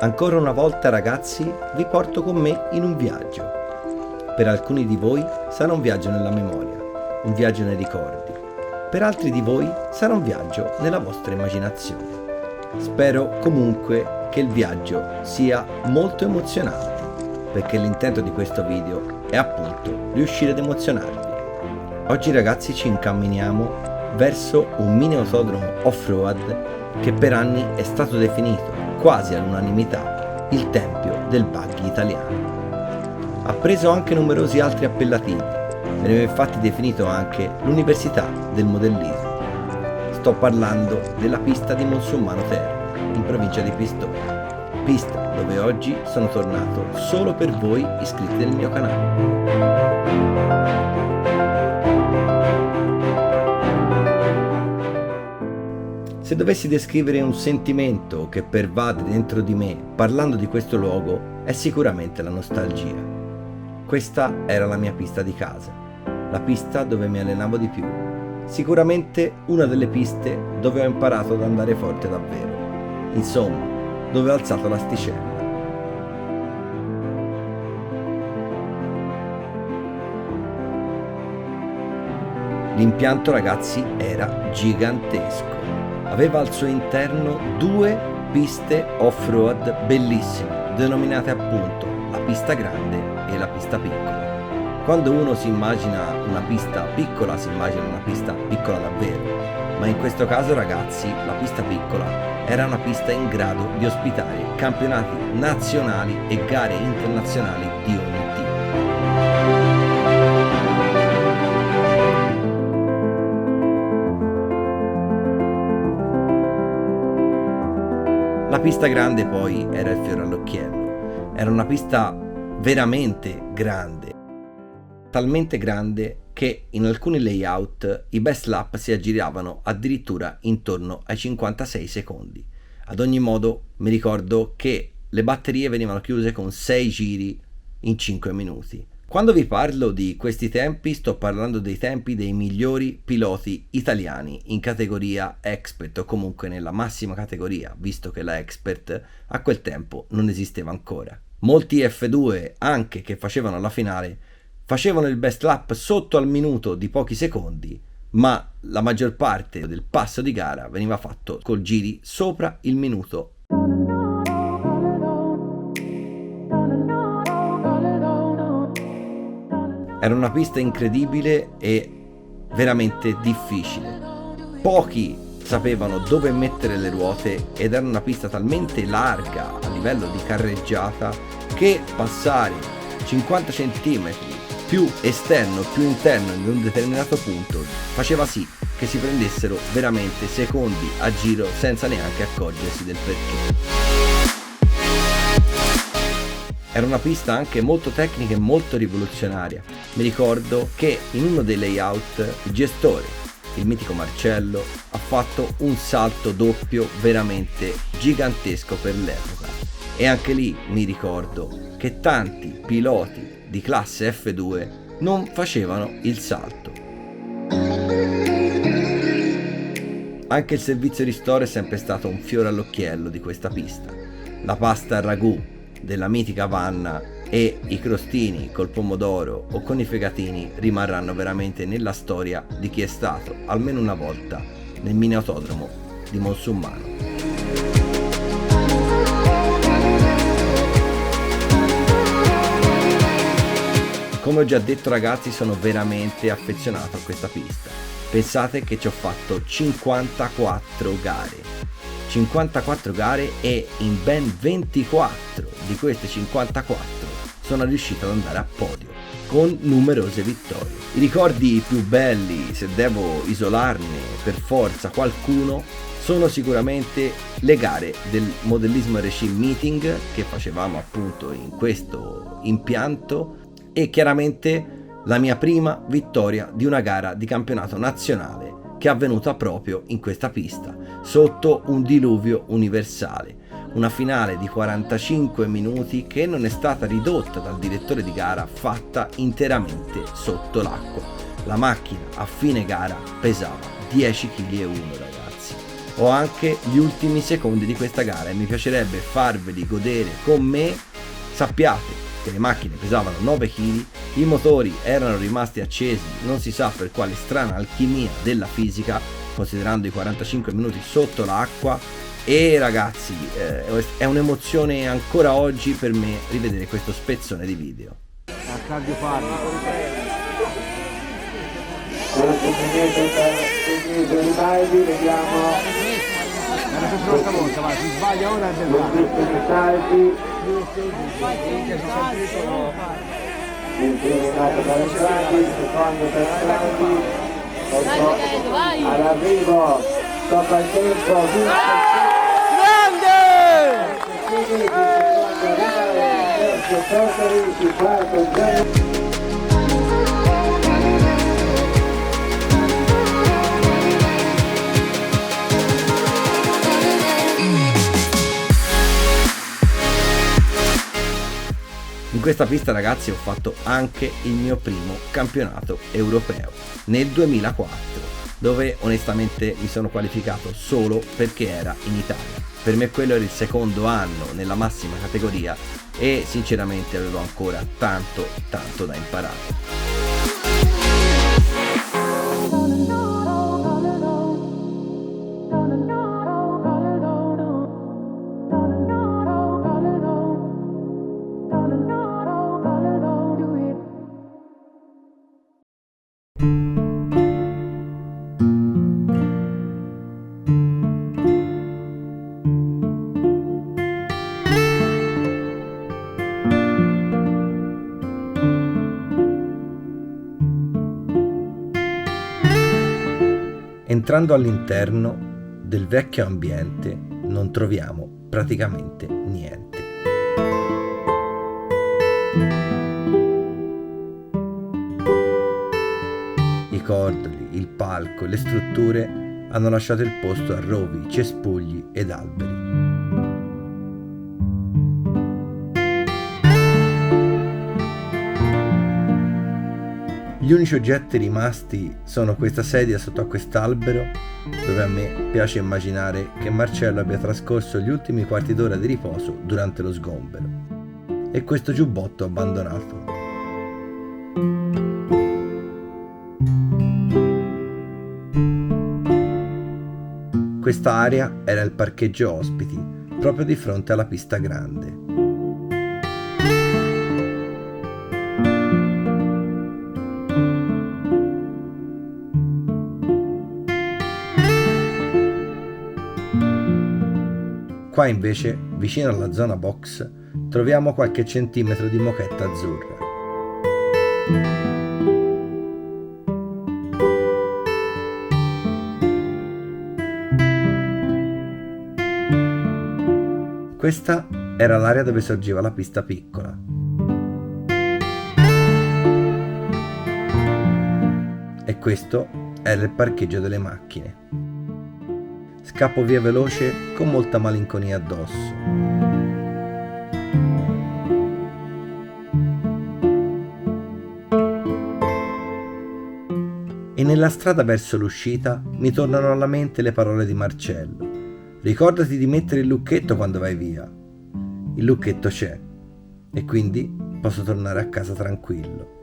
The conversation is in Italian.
Ancora una volta, ragazzi, vi porto con me in un viaggio. Per alcuni di voi sarà un viaggio nella memoria, un viaggio nei ricordi. Per altri di voi sarà un viaggio nella vostra immaginazione. Spero comunque che il viaggio sia molto emozionante, perché l'intento di questo video è appunto riuscire ad emozionarvi. Oggi, ragazzi, ci incamminiamo verso un mini autodromo off-road che per anni è stato definito quasi all'unanimità il tempio del buggy italiano. Ha preso anche numerosi altri appellativi, veniva infatti definito anche l'università del modellismo. Sto parlando della pista di Monsummano Terme, in provincia di Pistoia, pista dove oggi sono tornato solo per voi iscritti nel mio canale. Se dovessi descrivere un sentimento che pervade dentro di me parlando di questo luogo, è sicuramente la nostalgia. Questa era la mia pista di casa, la pista dove mi allenavo di più, sicuramente una delle piste dove ho imparato ad andare forte davvero, insomma, dove ho alzato l'asticella. L'impianto, ragazzi, era gigantesco. Aveva al suo interno 2 piste off-road bellissime, denominate appunto la pista grande e la pista piccola. Quando uno si immagina una pista piccola, si immagina una pista piccola davvero, ma in questo caso, ragazzi, la pista piccola era una pista in grado di ospitare campionati nazionali e gare internazionali di ogni tipo. La pista grande poi era il fiore all'occhiello, era una pista veramente grande, talmente grande che in alcuni layout i best lap si aggiravano addirittura intorno ai 56 secondi. Ad ogni modo mi ricordo che le batterie venivano chiuse con 6 giri in 5 minuti. Quando vi parlo di questi tempi sto parlando dei tempi dei migliori piloti italiani in categoria expert o comunque nella massima categoria, visto che la expert a quel tempo non esisteva ancora. Molti F2 anche che facevano la finale facevano il best lap sotto al minuto di pochi secondi, ma la maggior parte del passo di gara veniva fatto col giri sopra il minuto. Era una pista incredibile e veramente difficile. Pochi sapevano dove mettere le ruote ed era una pista talmente larga a livello di carreggiata che passare 50 cm più esterno più interno in un determinato punto faceva sì che si prendessero veramente secondi a giro senza neanche accorgersi del perché. Era una pista anche molto tecnica e molto rivoluzionaria. Mi ricordo che in uno dei layout il gestore, il mitico Marcello, ha fatto un salto doppio veramente gigantesco per l'epoca. E anche lì mi ricordo che tanti piloti di classe F2 non facevano il salto. Anche il servizio ristoro è sempre stato un fiore all'occhiello di questa pista. La pasta al ragù della mitica Vanna e i crostini col pomodoro o con i fegatini rimarranno veramente nella storia di chi è stato almeno una volta nel mini autodromo di Monsummano. Come ho già detto, ragazzi, sono veramente affezionato a questa pista. Pensate che ci ho fatto 54 gare e in ben 24 di queste 54 sono riuscito ad andare a podio con numerose vittorie. I ricordi più belli, se devo isolarne per forza qualcuno, sono sicuramente le gare del Modellismo RC Meeting che facevamo appunto in questo impianto e chiaramente la mia prima vittoria di una gara di campionato nazionale che è avvenuta proprio in questa pista, sotto un diluvio universale. Una finale di 45 minuti che non è stata ridotta dal direttore di gara, fatta interamente sotto l'acqua. La macchina a fine gara pesava 10,1 kg, ragazzi. o anche gli ultimi secondi di questa gara e mi piacerebbe farveli godere con me. Sappiate che le macchine pesavano 9 kg, i motori erano rimasti accesi, non si sa per quale strana alchimia della fisica, considerando i 45 minuti sotto l'acqua, e ragazzi è un'emozione ancora oggi per me rivedere questo spezzone di video. Arcadio Farri. Vediamo. Era sempre l'altra volta, vai, si sbaglia ora e all'arrivo tocca il tempo grande. In questa pista, ragazzi, ho fatto anche il mio primo campionato europeo nel 2004, dove onestamente mi sono qualificato solo perché era in Italia. Per me quello era il secondo anno nella massima categoria e sinceramente avevo ancora tanto da imparare. Entrando all'interno del vecchio ambiente non troviamo praticamente niente. I cordoli, il palco e le strutture hanno lasciato il posto a rovi, cespugli ed alberi. Gli unici oggetti rimasti sono questa sedia sotto a quest'albero, dove a me piace immaginare che Marcello abbia trascorso gli ultimi quarti d'ora di riposo durante lo sgombero, e questo giubbotto abbandonato. Questa area era il parcheggio ospiti, proprio di fronte alla pista grande. Qua invece, vicino alla zona box, troviamo qualche centimetro di moquetta azzurra. Questa era l'area dove sorgeva la pista piccola. E questo era il parcheggio delle macchine. Scappo via veloce con molta malinconia addosso. E nella strada verso l'uscita mi tornano alla mente le parole di Marcello. Ricordati di mettere il lucchetto quando vai via. Il lucchetto c'è e quindi posso tornare a casa tranquillo.